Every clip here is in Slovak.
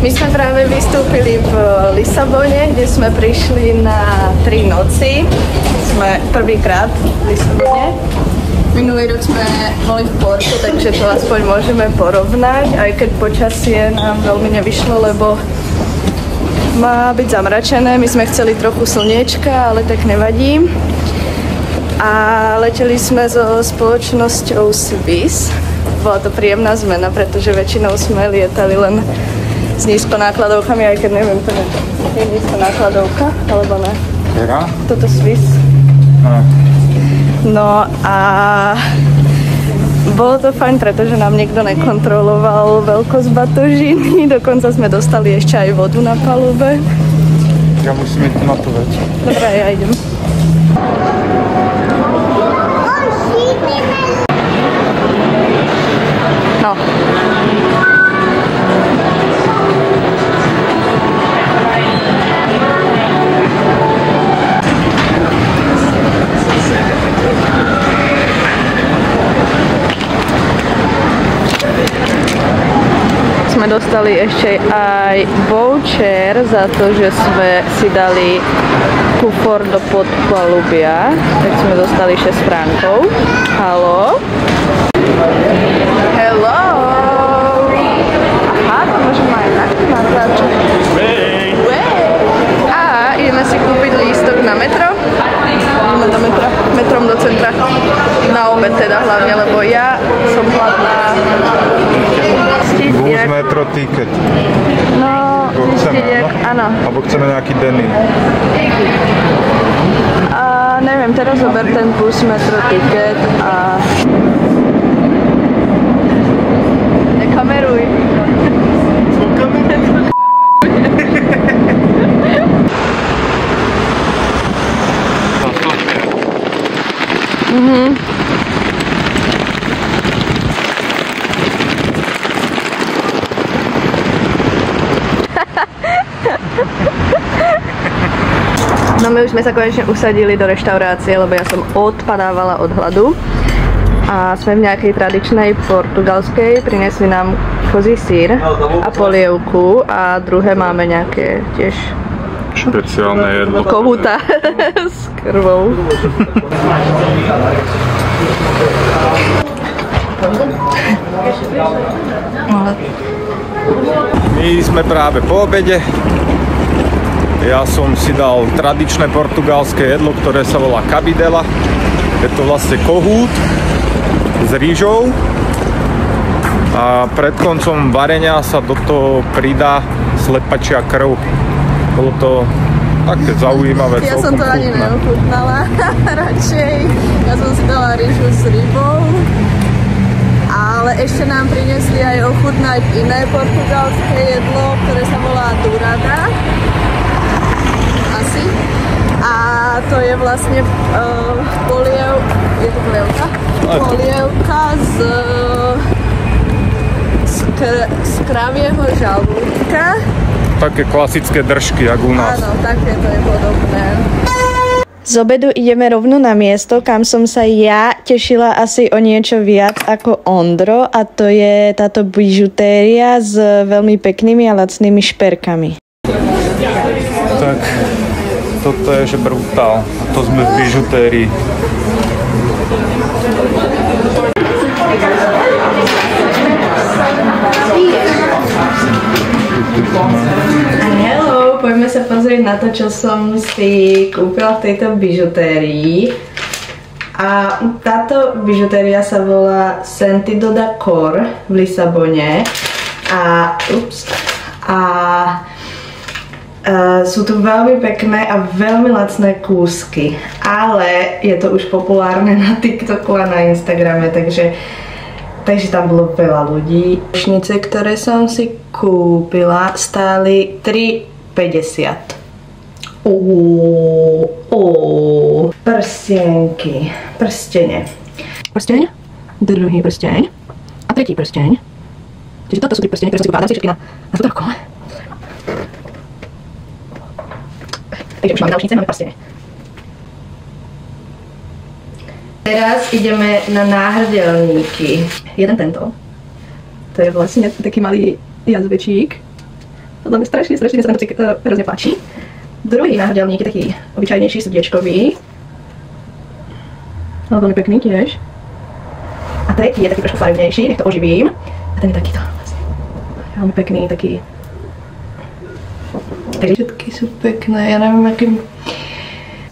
My sme práve vystúpili v Lisabone, kde sme prišli na 3 noci. Sme prvýkrát v Lisabone. Minulý rok sme boli v Porte, takže to aspoň môžeme porovnať, aj keď počasie nám veľmi nevyšlo, lebo má byť zamračené. My sme chceli trochu slniečka, ale tak nevadí. A leteli sme so spoločnosťou Swiss. Bola to príjemná zmena, pretože väčšinou sme lietali len s nízkonákladovkami, aj keď neviem, to je nízkonákladovka, alebo ne? Ktorá? Toto Swiss. No a bolo to fajn, pretože nám nikto nekontroloval veľkosť batožiny, dokonca sme dostali ešte aj vodu na palube. Ja musím ísť na to veď. Dobre, ja idem. No. Sme dostali ešte aj voucher za to, že sme si dali kufor do podpalubia, tak sme dostali 6 frankov. Haló? Hello! Aha, to môžeme aj takto natáčať. A ideme si kúpiť lístok na metro. Ideme do metra, metrom do centra. Na obed teda hlavne, lebo ja som hladná. Bus, metro, ticket. No, chceme, áno. Alebo chceme nejaký denný. Neviem, teraz zober ten bus, metro, ticket a... Nekameruj. No my už sme sa konečne usadili do reštaurácie, lebo ja som odpadávala od hladu. A sme v nejakej tradičnej portugalskej, prinesli nám kozí sír a polievku a druhé máme nejaké tiež špeciálne jedlo. Kohúta s krvou. My sme práve po obede. Ja som si dal tradičné portugalské jedlo, ktoré sa volá cabidela. Je to vlastne kohút s rýžou. A pred koncom varenia sa do toho pridá slepačia krv. Bolo to také zaujímavé, Ja som to ani neochutnala, radšej. Ja som si dala rýžu s rybou. Ale ešte nám priniesli aj ochutnať iné portugalské jedlo, ktoré sa volá dourada. Asi. A to je vlastne polievka z kravieho žalúdka. Také klasické držky, jak u nás. Áno, také to je podobné. Z obedu ideme rovno na miesto, kam som sa ja tešila asi o niečo viac ako Ondro, a to je táto bižutéria s veľmi peknými a lacnými šperkami. Tak, toto je že brutál. To sme v bižutérii. Hello, poďme sa pozrieť na to, čo som si kúpila v tejto bižutérii. A táto bižutéria sa volá Sentido da Cor v Lisabone. Sú tu veľmi pekné a veľmi lacné kúsky, ale je to už populárne na TikToku a na Instagrame, takže tam bolo veľa ľudí. Ručnice, ktoré som si kúpila, stáli 3,50. Prstenky. Prsteň, druhý prsteň a tretí prsteň. Čiže toto sú tie prstene, ktoré som si kúpila. Dám si všetky na fotorku. Takže už máme náušnice, máme prstene. Teraz ideme na náhrdelníky. Jeden tento. To je vlastne taký malý jazvečík. Podľa mňa strašne sa tento cík hrozne páči. Druhý náhrdelník je taký obyčajnejší, srdiečkový. Ale veľmi pekný tiež. A tretí je taký trošku farebnejší, nech to oživím. A ten je takýto vlastne. Veľmi pekný, taký. Všetky sú pekné, ja neviem akým.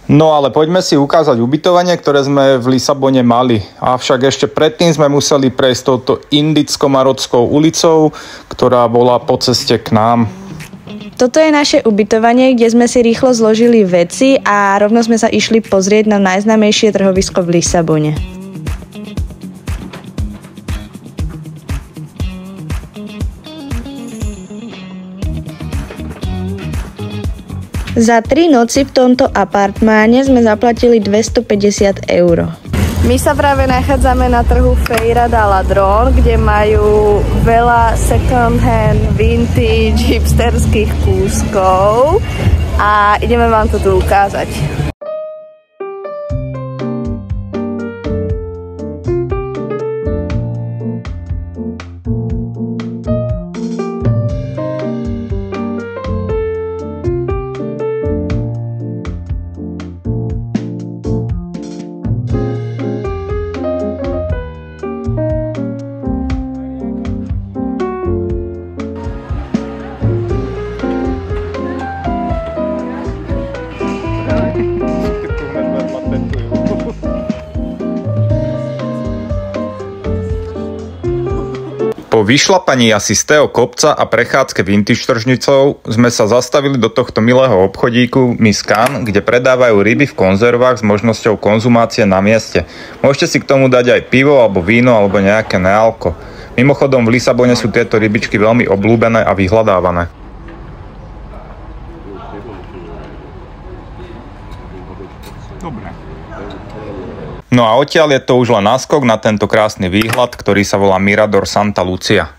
No ale poďme si ukázať ubytovanie, ktoré sme v Lisabone mali. Avšak ešte predtým sme museli prejsť touto Indicko-Marodskou ulicou, ktorá bola po ceste k nám. Toto je naše ubytovanie, kde sme si rýchlo zložili veci a rovno sme sa išli pozrieť na najznámejšie trhovisko v Lisabone. Za 3 noci v tomto apartmáne sme zaplatili 250 €. My sa práve nachádzame na trhu Feira da Ladrón, kde majú veľa second hand, vintage, hipsterských kúskov a ideme vám to tu ukázať. Po vyšlapaní asi z tého kopca a prechádzke vintage tržnicou sme sa zastavili do tohto milého obchodíku Miskan, kde predávajú ryby v konzervách s možnosťou konzumácie na mieste. Môžete si k tomu dať aj pivo alebo víno alebo nejaké nealko. Mimochodom v Lisabone sú tieto rybičky veľmi obľúbené a vyhľadávané. No a odtiaľ je to už len náskok na tento krásny výhľad, ktorý sa volá Mirador Santa Lucia.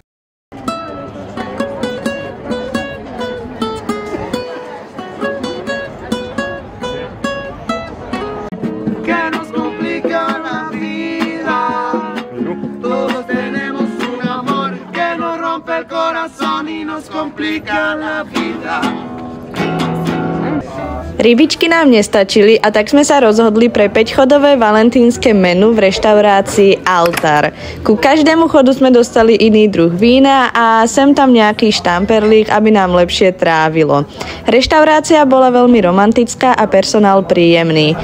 Rybičky nám nestačili a tak sme sa rozhodli pre 5-chodové valentínske menu v reštaurácii Altar. Ku každému chodu sme dostali iný druh vína a sem tam nejaký štamperlík, aby nám lepšie trávilo. Reštaurácia bola veľmi romantická a personál príjemný.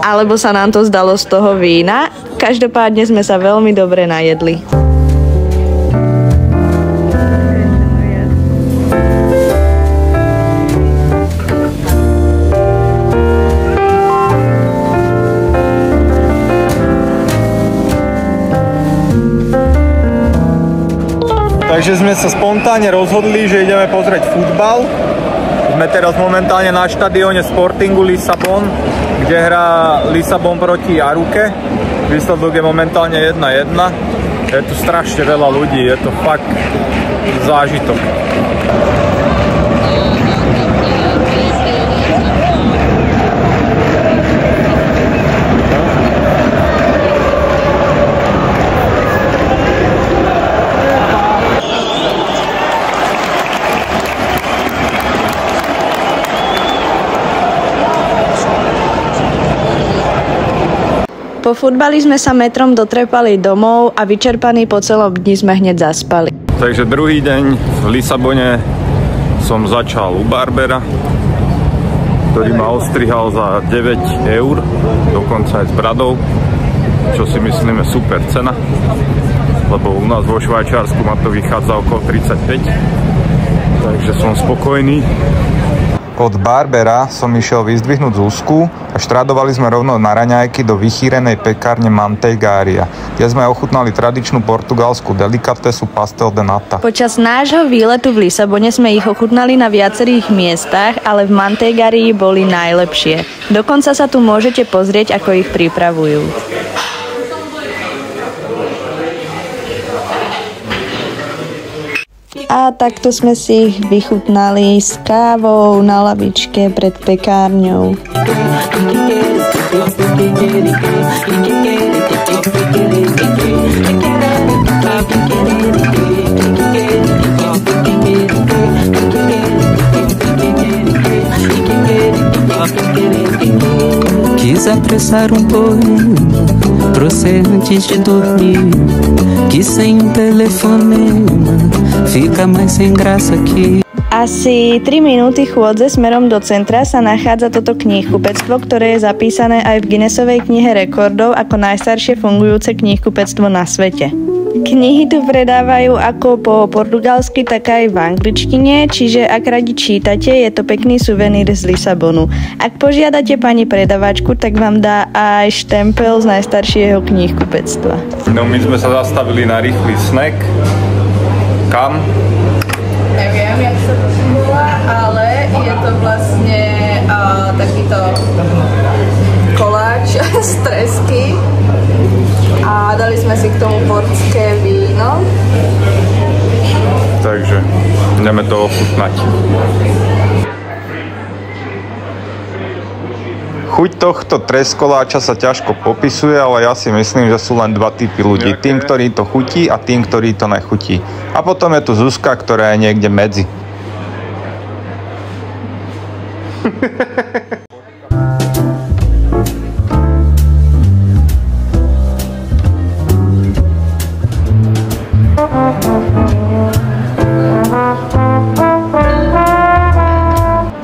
Alebo sa nám to zdalo z toho vína? Každopádne sme sa veľmi dobre najedli. Takže sme sa spontánne rozhodli, že ideme pozrieť futbal. Sme teraz momentálne na štadióne Sportingu Lisabon, kde hrá Lisabon proti Aruke. Výsledok je momentálne 1-1. Je tu strašne veľa ľudí, je to fakt zážitok. Po futbali sme sa metrom dotrepali domov a vyčerpaní po celom dni sme hneď zaspali. Takže druhý deň v Lisabone som začal u barbera, ktorý ma ostrihal za 9 €, dokonca aj s bradou. čo si myslíme super cena, lebo u nás vo Švajčiarsku ma to vychádza okolo 35, takže som spokojný. Od Barbera som išiel vyzdvihnúť Zuzku a štradovali sme rovno na raňajky do vychýrenej pekárne Manteigaria, kde sme ochutnali tradičnú portugalskú delikatesu pastel de nata. Počas nášho výletu v Lisabone sme ich ochutnali na viacerých miestach, ale v Manteigarii boli najlepšie. Dokonca sa tu môžete pozrieť, ako ich pripravujú. A takto sme si ich vychutnali s kávou na lavičke pred pekárňou. Quis apressar poema pra você antes de dormir, que sem telefonema fica mais sem graça aqui. Asi 3 minúty chôdze smerom do centra sa nachádza toto knihkupectvo, ktoré je zapísané aj v Guinnessovej knihe rekordov ako najstaršie fungujúce knihkupectvo na svete. Knihy tu predávajú ako po portugalsky, tak aj v angličtine, čiže ak radi čítate, je to pekný suvenír z Lisabonu. Ak požiadate pani predavačku, tak vám dá aj štempel z najstaršieho knihkupectva. No my sme sa zastavili na rýchly snack. Kam? Neviem, jak sa to volá, ale je to vlastne takýto koláč z tresky. A dali sme si k tomu portské víno. Takže ideme to ochutnať. Chuť tohto treskoláča sa ťažko popisuje, ale ja si myslím, že sú len dva typy ľudí. Tým, ktorý to chutí a tým, ktorý to nechutí. A potom je tu Zuzka, ktorá je niekde medzi.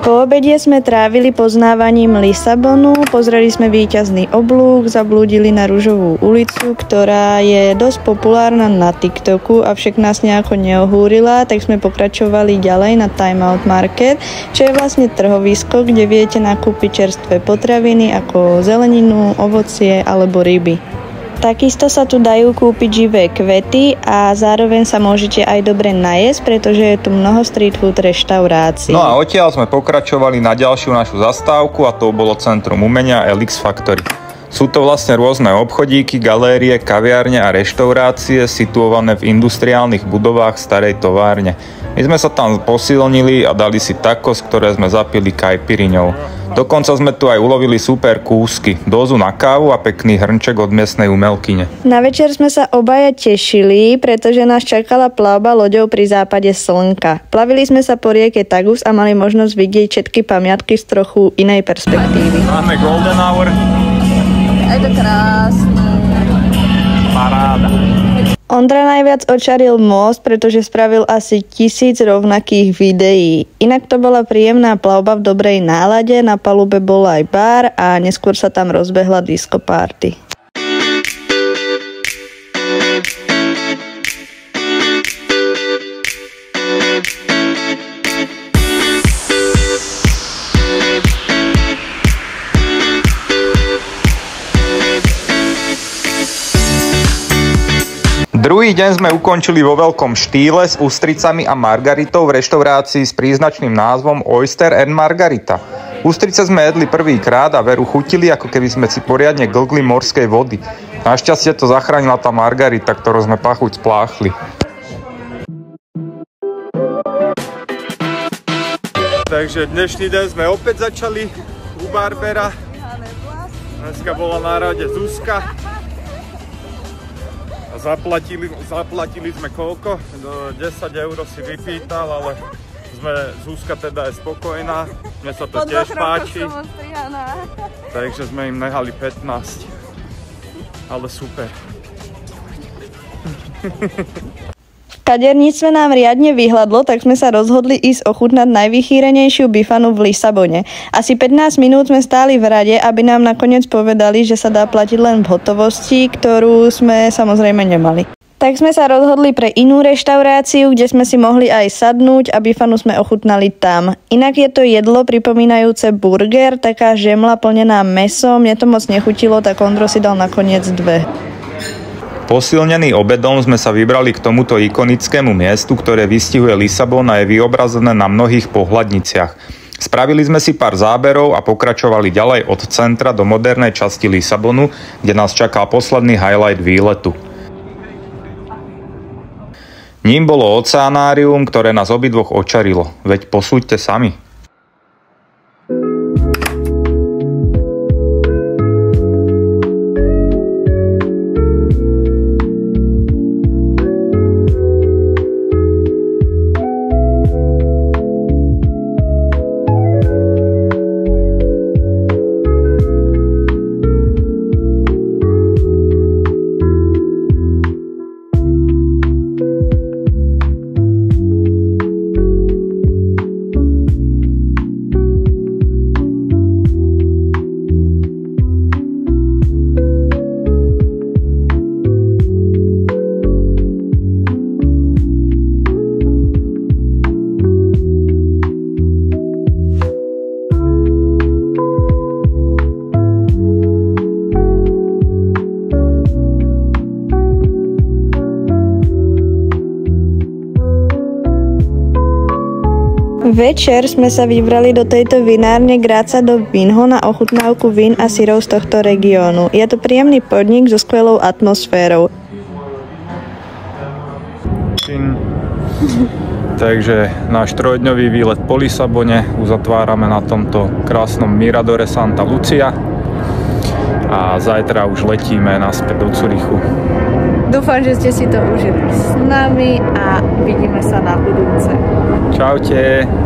Po obede sme trávili poznávaním Lisabonu, pozreli sme víťazný oblúk, zablúdili na Ružovú ulicu, ktorá je dosť populárna na TikToku, avšak nás nejako neohúrila, tak sme pokračovali ďalej na Time Out Market, čo je vlastne trhovisko, kde viete nakúpiť čerstvé potraviny ako zeleninu, ovocie alebo ryby. Takisto sa tu dajú kúpiť živé kvety a zároveň sa môžete aj dobre najesť, pretože je tu mnoho street food reštaurácií. No a odtiaľ sme pokračovali na ďalšiu našu zastávku a to bolo Centrum umenia LX Factory. Sú to vlastne rôzne obchodíky, galérie, kaviárne a reštaurácie situované v industriálnych budovách starej továrne. My sme sa tam posilnili a dali si tacos, ktoré sme zapili caipirinhou. Dokonca sme tu aj ulovili super kúsky, dózu na kávu a pekný hrnček od miestnej umelkyne. Na večer sme sa obaja tešili, pretože nás čakala plavba loďou pri západe slnka. Plavili sme sa po rieke Tagus a mali možnosť vidieť všetky pamiatky z trochu inej perspektívy. Máme golden hour. Je to krásne. Paráda. Ondra najviac očaril most, pretože spravil asi 1000 rovnakých videí. Inak to bola príjemná plavba v dobrej nálade, na palube bol aj bar a neskôr sa tam rozbehla disco party. Druhý deň sme ukončili vo veľkom štýle s ústricami a margaritou v reštaurácii s príznačným názvom Oyster and Margarita. Ústrice sme jedli prvýkrát a veru chutili, ako keby sme si poriadne glgli morskej vody. Našťastie to zachránila tá margarita, ktorú sme pachuť spláchli. Takže dnešný deň sme opäť začali u Barbera. Dneska bola na rade Zuzka. Zaplatili sme koľko? 10 eur si vypýtal, ale Zuzka teda je spokojná. Mne sa to tiež páči. Takže sme im nehali 15. Ale super. V kaderníctve nám riadne vyhľadlo, tak sme sa rozhodli ísť ochutnať najvychýrenejšiu bifanu v Lisabone. Asi 15 minút sme stáli v rade, aby nám nakoniec povedali, že sa dá platiť len v hotovosti, ktorú sme samozrejme nemali. Tak sme sa rozhodli pre inú reštauráciu, kde sme si mohli aj sadnúť a bifanu sme ochutnali tam. Inak je to jedlo pripomínajúce burger, taká žemla plnená mäsom, mne to moc nechutilo, tak Ondro si dal nakoniec 2. Posilnený obedom sme sa vybrali k tomuto ikonickému miestu, ktoré vystihuje Lisabon a je vyobrazené na mnohých pohľadniciach. Spravili sme si pár záberov a pokračovali ďalej od centra do modernej časti Lisabonu, kde nás čaká posledný highlight výletu. Ním bolo oceanárium, ktoré nás obidvoch očarilo. Veď posúďte sami. Večer sme sa vybrali do tejto vinárne Graca do Vinho na ochutnávku vín a syrov z tohto regiónu. Je to príjemný podnik so skvelou atmosférou. Takže náš 3-dňový výlet po Lisabone uzatvárame na tomto krásnom Miradore Santa Lucia a zajtra už letíme naspäť do Zürichu. Dúfam, že ste si to užili s nami a vidíme sa na budúce. Čaute.